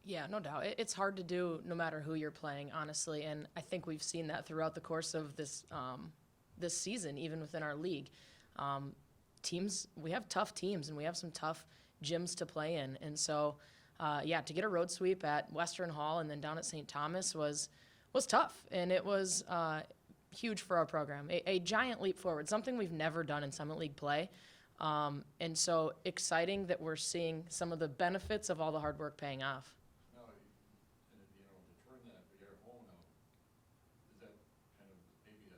Yeah, no doubt. It's hard to do no matter who you're playing, honestly, and I think we've seen that throughout the course of this season, even within our league. Um, we have tough teams, and we have some tough gyms to play in, and so yeah, to get a road sweep at Western Hall and then down at St. Thomas was tough, and it was huge for our program. A giant leap forward, something we've never done in Summit League play. And so exciting that we're seeing some of the benefits of all the hard work paying off. Now, and to turn that, but you're at home now, is that kind of maybe you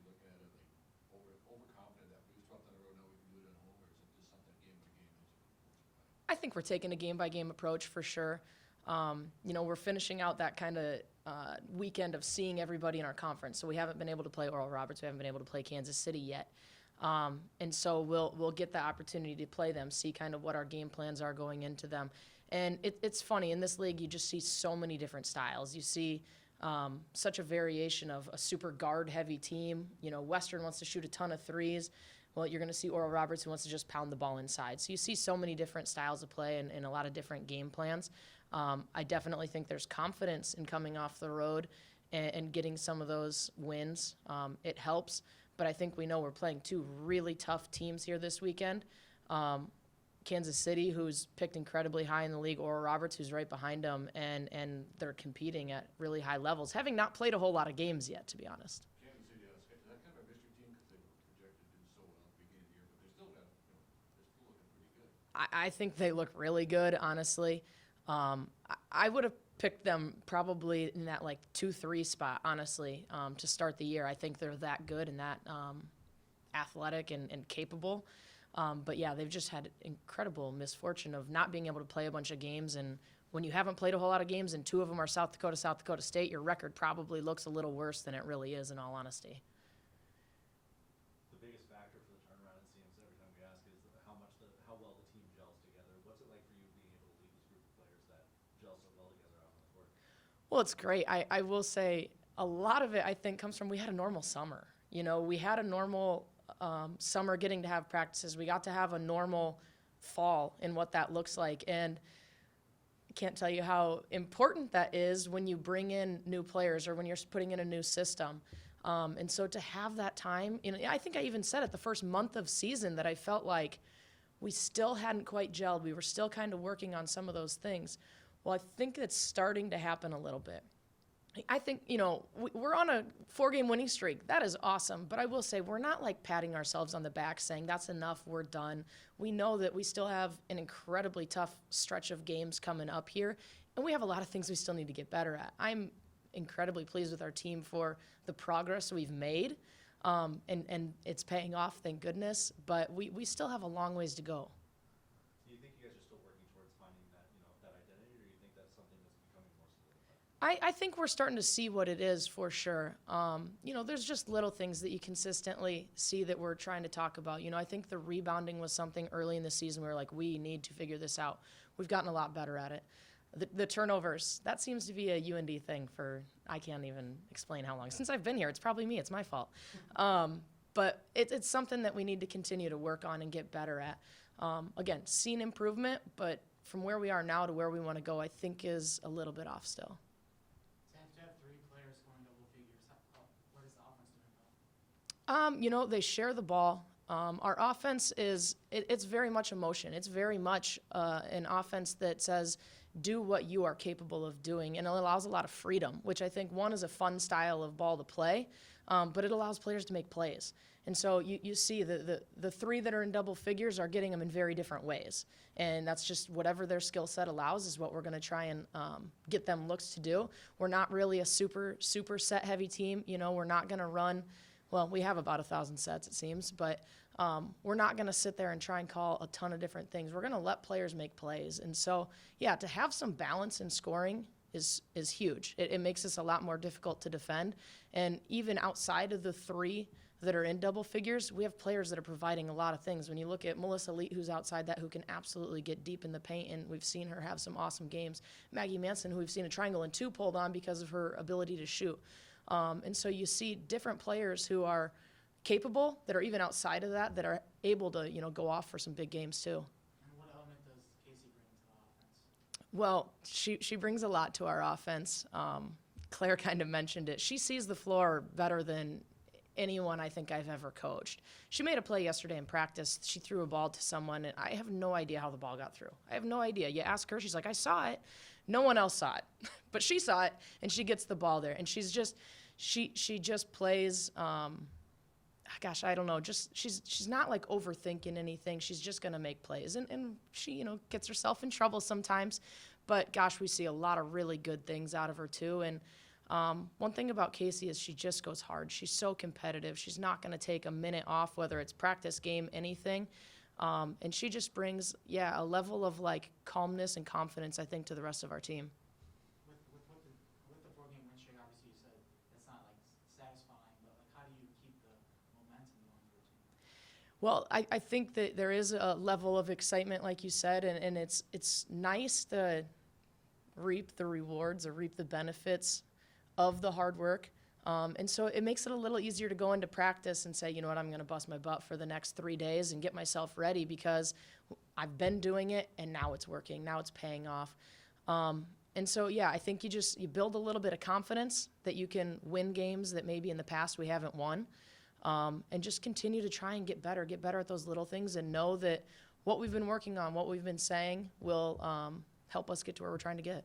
looking at it like overconfident that we swept on the road, now we can do it at home, or is it just something game by game? I think we're taking a game-by-game approach for sure. We're finishing out that kind of weekend of seeing everybody in our conference. So we haven't been able to play Oral Roberts. We haven't been able to play Kansas City yet. And so we'll get the opportunity to play them, see kind of what our game plans are going into them. And it's funny, in this league, you just see so many different styles. You see such a variation of a super guard-heavy team. Western wants to shoot a ton of threes. Well, you're going to see Oral Roberts who wants to just pound the ball inside. So you see so many different styles of play and a lot of different game plans. I definitely think there's confidence in coming off the road and getting some of those wins. It helps, but I think we know we're playing two really tough teams here this weekend. Kansas City, who's picked incredibly high in the league, Oral Roberts, who's right behind them, and they're competing at really high levels, having not played a whole lot of games yet, to be honest. Kansas City, is that kind of a mystery team because they were projected to do so well at the beginning of the year, but they're still looking pretty good. I think they look really good, honestly. I would have picked them probably in that 2-3 spot, honestly, to start the year. I think they're that good and that athletic and capable. But yeah, they've just had incredible misfortune of not being able to play a bunch of games. And when you haven't played a whole lot of games and two of them are South Dakota State, your record probably looks a little worse than it really is, in all honesty. The biggest factor for the turnaround, it seems, every time we ask, is how well the team gels together. What's it like for you being able to lead this group of players that gel so well together out on the court? Well, it's great. I will say a lot of it, I think, comes from we had a normal summer. We had a normal summer getting to have practices. We got to have a normal fall in what that looks like. And I can't tell you how important that is when you bring in new players or when you're putting in a new system. And so to have that time, I think I even said it the first month of season that I felt like we still hadn't quite gelled. We were still kind of working on some of those things. Well, I think it's starting to happen a little bit. I think, we're on a 4-game winning streak. That is awesome. But I will say we're not patting ourselves on the back saying that's enough, we're done. We know that we still have an incredibly tough stretch of games coming up here, and we have a lot of things we still need to get better at. I'm incredibly pleased with our team for the progress we've made, and it's paying off, thank goodness. But we still have a long ways to go. Do you think you guys are still working towards finding that, that identity, or do you think that's something that's becoming more solidified? I think we're starting to see what it is for sure. There's just little things that you consistently see that we're trying to talk about. I think the rebounding was something early in the season where we need to figure this out. We've gotten a lot better at it. The turnovers, that seems to be a UND thing for, I can't even explain how long. Since I've been here, it's probably me, it's my fault. But it's something that we need to continue to work on and get better at. Again, seen improvement, but from where we are now to where we want to go, I think is a little bit off still. To have 3 players scoring double figures, where does the offense doing well? They share the ball. Our offense it's very much emotion. It's very much an offense that says, do what you are capable of doing, and it allows a lot of freedom, which I think, one, is a fun style of ball to play, but it allows players to make plays. And so you see the 3 that are in double figures are getting them in very different ways, and that's just whatever their skill set allows is what we're going to try and get them looks to do. We're not really a super set heavy team. We're not going to run. Well, we have about 1,000 sets, it seems, but we're not going to sit there and try and call a ton of different things. We're going to let players make plays. And so, yeah, to have some balance in scoring is huge. It makes us a lot more difficult to defend. And even outside of the 3 that are in double figures, we have players that are providing a lot of things. When you look at Melissa Leet, who's outside that, who can absolutely get deep in the paint, and we've seen her have some awesome games. Maggie Manson, who we've seen a triangle and 2 pulled on because of her ability to shoot. And so you see different players who are capable, that are even outside of that are able to, go off for some big games too. And what element does Casey bring to the offense? Well, she brings a lot to our offense. Claire kind of mentioned it. She sees the floor better than anyone I think I've ever coached. She made a play yesterday in practice. She threw a ball to someone, and I have no idea how the ball got through. I have no idea. You ask her, she's like, I saw it. No one else saw it, but she saw it, and she gets the ball there. And she's just, she just plays. Gosh, I don't know. Just she's not like overthinking anything. She's just gonna make plays, and she gets herself in trouble sometimes. But gosh, we see a lot of really good things out of her too. And one thing about Casey is she just goes hard. She's so competitive. She's not gonna take a minute off, whether it's practice, game, anything. And she just brings a level of like calmness and confidence, I think, to the rest of our team. With the 4-game win streak, obviously you said it's not like satisfying, but like how do you keep the momentum going for your team? Well, I think that there is a level of excitement, like you said, and it's nice to reap the rewards or reap the benefits of the hard work. And so it makes it a little easier to go into practice and say, you know what, I'm going to bust my butt for the next 3 days and get myself ready because I've been doing it and now it's working. Now it's paying off. And so, I think you build a little bit of confidence that you can win games that maybe in the past we haven't won. And just continue to try and get better at those little things and know that what we've been working on, what we've been saying will help us get to where we're trying to get.